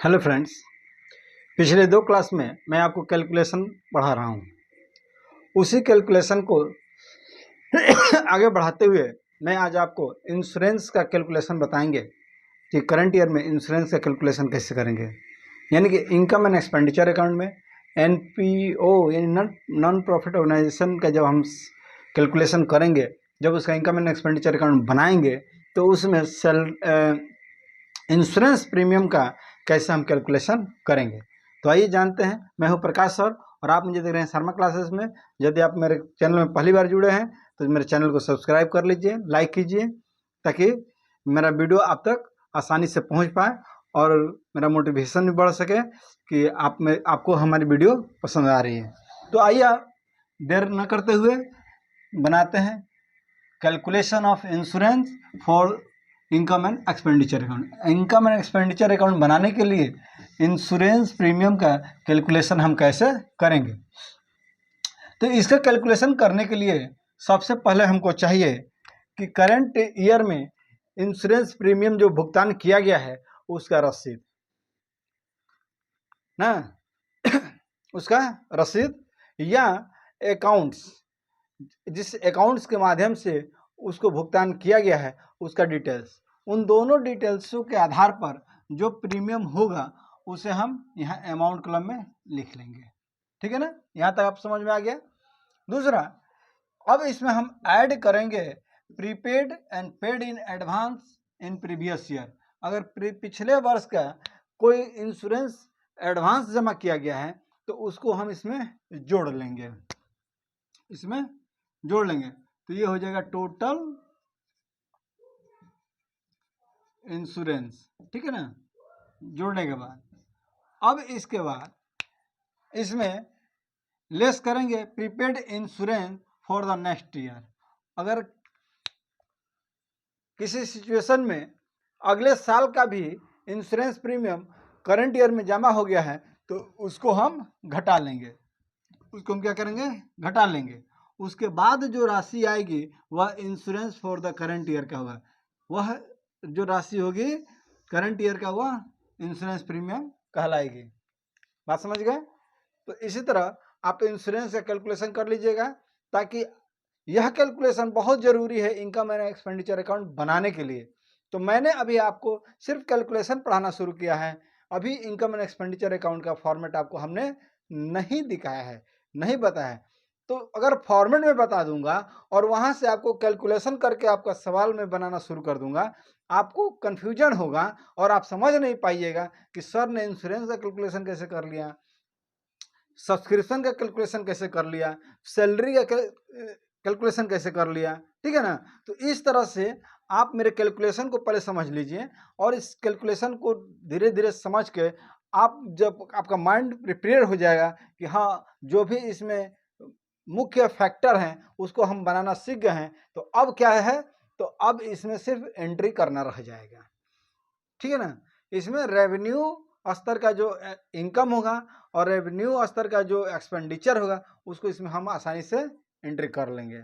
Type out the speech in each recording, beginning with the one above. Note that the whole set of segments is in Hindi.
हेलो फ्रेंड्स, पिछले 2 क्लास में मैं आपको कैलकुलेशन पढ़ा रहा हूँ। उसी कैलकुलेशन को आगे बढ़ाते हुए मैं आज आपको इंश्योरेंस का कैलकुलेशन बताएंगे कि करंट ईयर में इंश्योरेंस का कैलकुलेशन कैसे करेंगे। यानी कि इनकम एंड एक्सपेंडिचर अकाउंट में NPO यानी नॉन प्रॉफिट ऑर्गेनाइजेशन का जब हम कैलकुलेशन करेंगे, जब उसका इनकम एंड एक्सपेंडिचर अकाउंट बनाएंगे तो उसमें इंश्योरेंस प्रीमियम का कैसे हम कैलकुलेशन करेंगे। तो आइए जानते हैं। मैं हूं प्रकाश सर और आप मुझे देख रहे हैं शर्मा क्लासेस में। यदि आप मेरे चैनल में पहली बार जुड़े हैं तो मेरे चैनल को सब्सक्राइब कर लीजिए, लाइक कीजिए, ताकि मेरा वीडियो आप तक आसानी से पहुंच पाए और मेरा मोटिवेशन भी बढ़ सके कि आपको हमारी वीडियो पसंद आ रही है। तो आइए देर न करते हुए बनाते हैं calculation of insurance for income and expenditure account. Income and expenditure account बनाने के लिए इंश्योरेंस प्रीमियम का कैलकुलेशन हम कैसे करेंगे। तो इसका कैलकुलेशन करने के लिए सबसे पहले हमको चाहिए कि करंट ईयर में इंश्योरेंस प्रीमियम जो भुगतान किया गया है उसका रसीद ना उसका रसीद या अकाउंट्स, जिस अकाउंट्स के माध्यम से उसको भुगतान किया गया है उसका डिटेल्स। उन दोनों डिटेल्सों के आधार पर जो प्रीमियम होगा उसे हम यहाँ अमाउंट कॉलम में लिख लेंगे। ठीक है ना, यहाँ तक आप समझ में आ गया। दूसरा, अब इसमें हम ऐड करेंगे prepaid and paid in advance in previous year. अगर पिछले वर्ष का कोई इंश्योरेंस एडवांस जमा किया गया है तो उसको हम इसमें जोड़ लेंगे, तो ये हो जाएगा टोटल इंश्योरेंस। ठीक है ना, जोड़ने के बाद अब इसके बाद इसमें लेस करेंगे prepaid insurance for the next year. अगर किसी सिचुएशन में अगले साल का भी इंश्योरेंस प्रीमियम करंट ईयर में जमा हो गया है तो उसको हम घटा लेंगे, उसको हम क्या करेंगे, घटा लेंगे। उसके बाद जो राशि आएगी वह insurance for the current year का होगा। वह जो राशि होगी करंट ईयर का वह इंश्योरेंस प्रीमियम कहलाएगी। बात समझ गए। तो इसी तरह आप इंश्योरेंस का कैलकुलेशन कर लीजिएगा, ताकि यह कैलकुलेशन बहुत ज़रूरी है इनकम एंड एक्सपेंडिचर अकाउंट बनाने के लिए। तो मैंने अभी आपको सिर्फ कैलकुलेशन पढ़ाना शुरू किया है, अभी इनकम एंड एक्सपेंडिचर अकाउंट का फॉर्मेट आपको हमने नहीं दिखाया है, नहीं बताया। तो अगर फॉर्मेट में बता दूंगा और वहां से आपको कैलकुलेशन करके आपका सवाल में बनाना शुरू कर दूंगा, आपको कन्फ्यूजन होगा और आप समझ नहीं पाइएगा कि सर ने इंश्योरेंस का कैलकुलेशन कैसे कर लिया, सब्सक्रिप्शन का कैलकुलेशन कैसे कर लिया, सैलरी का कैलकुलेशन कैसे कर लिया। ठीक है ना। तो इस तरह से आप मेरे कैलकुलेशन को पहले समझ लीजिए और इस कैलकुलेशन को धीरे धीरे समझ के आप जब आपका माइंड प्रिपेयर हो जाएगा कि हाँ जो भी इसमें मुख्य फैक्टर हैं उसको हम बनाना सीख गए हैं, तो अब क्या है, तो अब इसमें सिर्फ एंट्री करना रह जाएगा। ठीक है ना। इसमें रेवेन्यू स्तर का जो इनकम होगा और रेवेन्यू स्तर का जो एक्सपेंडिचर होगा उसको इसमें हम आसानी से एंट्री कर लेंगे,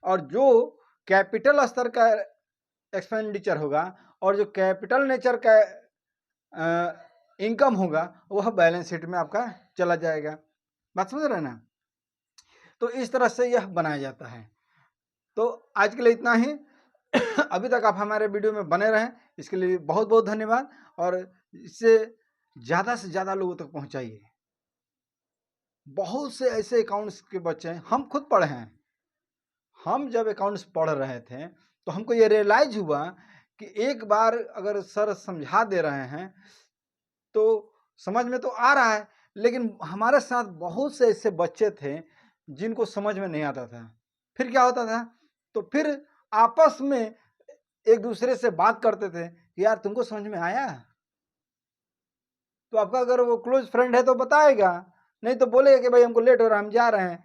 और जो कैपिटल स्तर का एक्सपेंडिचर होगा और जो कैपिटल नेचर का इनकम होगा वह बैलेंस शीट में आपका चला जाएगा। बात समझ रहे हैं ना। तो इस तरह से यह बनाया जाता है। तो आज के लिए इतना ही। अभी तक आप हमारे वीडियो में बने रहें इसके लिए बहुत बहुत धन्यवाद, और इससे ज़्यादा से ज़्यादा लोगों तक पहुंचाइए। बहुत से ऐसे अकाउंट्स के बच्चे हैं, हम खुद पढ़े हैं। हम जब अकाउंट्स पढ़ रहे थे तो हमको ये रियलाइज हुआ कि एक बार अगर सर समझा दे रहे हैं तो समझ में तो आ रहा है, लेकिन हमारे साथ बहुत से ऐसे बच्चे थे जिनको समझ में नहीं आता था। फिर क्या होता था, तो फिर आपस में एक दूसरे से बात करते थे कि यार तुमको समझ में आया। तो आपका अगर वो क्लोज फ्रेंड है तो बताएगा, नहीं तो बोलेगा कि भाई हमको लेट हो रहा है, हम जा रहे हैं।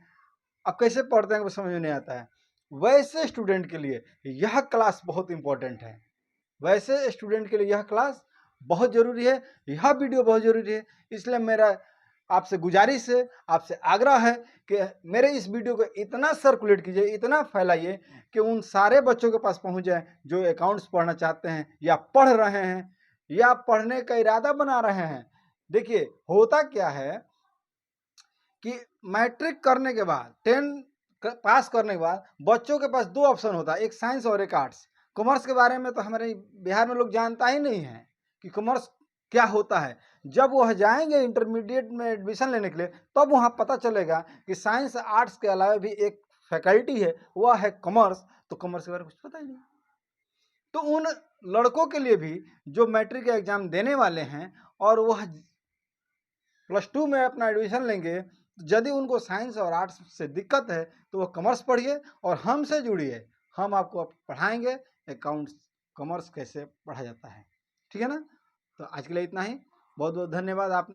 अब कैसे पढ़ते हैं वो समझ में नहीं आता है। वैसे स्टूडेंट के लिए यह क्लास बहुत इंपॉर्टेंट है, वैसे स्टूडेंट के लिए यह क्लास बहुत ज़रूरी है, यह वीडियो बहुत ज़रूरी है। इसलिए मेरा आपसे गुजारिश है, आपसे आग्रह है कि मेरे इस वीडियो को इतना सर्कुलेट कीजिए, इतना फैलाइए कि उन सारे बच्चों के पास पहुंच जाए जो अकाउंट्स पढ़ना चाहते हैं या पढ़ रहे हैं या पढ़ने का इरादा बना रहे हैं देखिए होता क्या है कि मैट्रिक करने के बाद 10 पास करने के बाद बच्चों के पास 2 ऑप्शन होता है, एक साइंस और एक आर्ट्स। कॉमर्स के बारे में तो हमारे बिहार में लोग जानता ही नहीं है कि कॉमर्स क्या होता है। जब वह जाएंगे इंटरमीडिएट में एडमिशन लेने के लिए तब वहाँ पता चलेगा कि साइंस आर्ट्स के अलावा भी एक फैकल्टी है, वह है कॉमर्स। तो कॉमर्स के बारे में कुछ पता ही नहीं। तो उन लड़कों के लिए भी जो मैट्रिक का एग्जाम देने वाले हैं और वह +2 में अपना एडमिशन लेंगे, यदि उनको साइंस और आर्ट्स से दिक्कत है तो वो कॉमर्स पढ़िए और हमसे जुड़िए, हम आपको पढ़ाएंगे अकाउंट्स कॉमर्स कैसे पढ़ा जाता है। ठीक है ना? तो आज के लिए इतना ही। बहुत बहुत धन्यवाद। आप